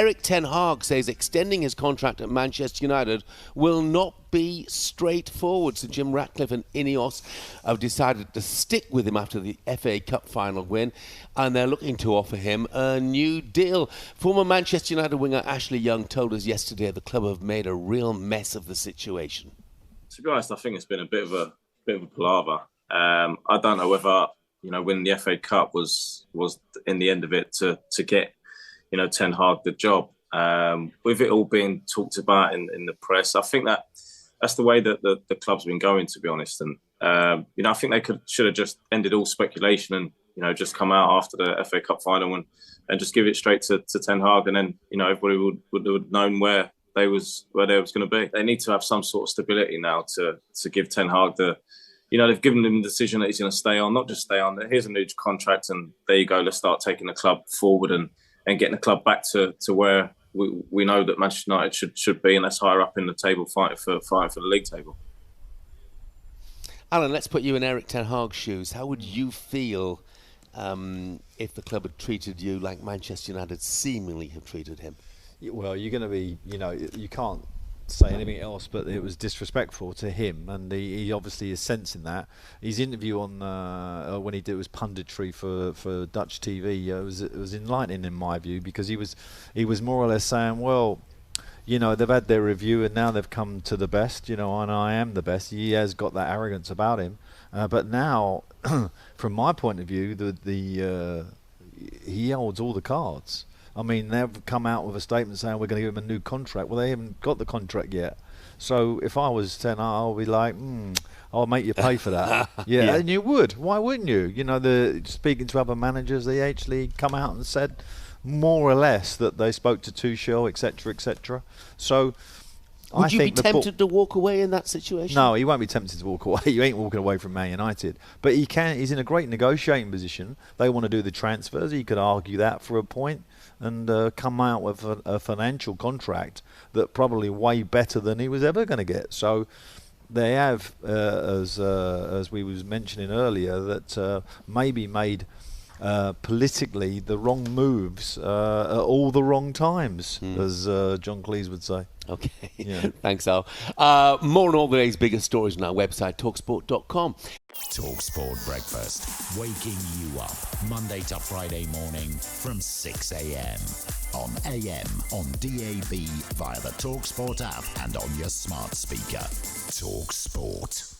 Erik Ten Hag says extending his contract at Manchester United will not be straightforward. So Jim Ratcliffe and Ineos have decided to stick with him after the FA Cup final win, and they're looking to offer him a new deal. Former Manchester United winger Ashley Young told us yesterday the club have made a real mess of the situation. To be honest, I think it's been a bit of a palaver. I don't know whether winning the FA Cup was in the end of it to get Ten Hag the job. With it all being talked about in the press, I think that's the way that the club's been going, to be honest. And I think they should have just ended all speculation and just come out after the FA Cup final and just give it straight to Ten Hag, and then everybody would have known where they was going to be. They need to have some sort of stability now to give Ten Hag they've given him the decision that he's going to stay on, not just stay on. Here's a new contract, and there you go. Let's start taking the club forward and getting the club back to where we know that Manchester United should be, and that's higher up in the table, fighting for the league table. Alan, let's put you in Erik Ten Hag's shoes. How would you feel if the club had treated you like Manchester United seemingly have treated him? Well, you're going to be, you can't say anything else, but it was disrespectful to him, and he obviously is sensing that. His interview on when he did his punditry for Dutch TV, it was enlightening in my view, because he was more or less saying, well, they've had their review and now they've come to the best, and I am the best. He has got that arrogance about him, but now, from my point of view, he holds all the cards. I mean, they've come out with a statement saying we're going to give him a new contract. Well, they haven't got the contract yet. So if I was Ten Hag, I'll be like, I'll make you pay for that. Yeah, and you would. Why wouldn't you? Speaking to other managers, they actually come out and said more or less that they spoke to Tuchel, etc., etc. So would you be tempted to walk away in that situation? No, he won't be tempted to walk away. You ain't walking away from Man United. But he's in a great negotiating position. They want to do the transfers. He could argue that for a point and come out with a financial contract that probably way better than he was ever going to get. So they have, as we was mentioning earlier, that maybe made politically the wrong moves at all the wrong times, as John Cleese would say. Okay, yeah. Thanks, Al. More on all the day's biggest stories on our website, talksport.com. talkSPORT Breakfast, waking you up Monday to Friday morning from 6 a.m. on AM, on DAB, via the talkSPORT app and on your smart speaker. talkSPORT.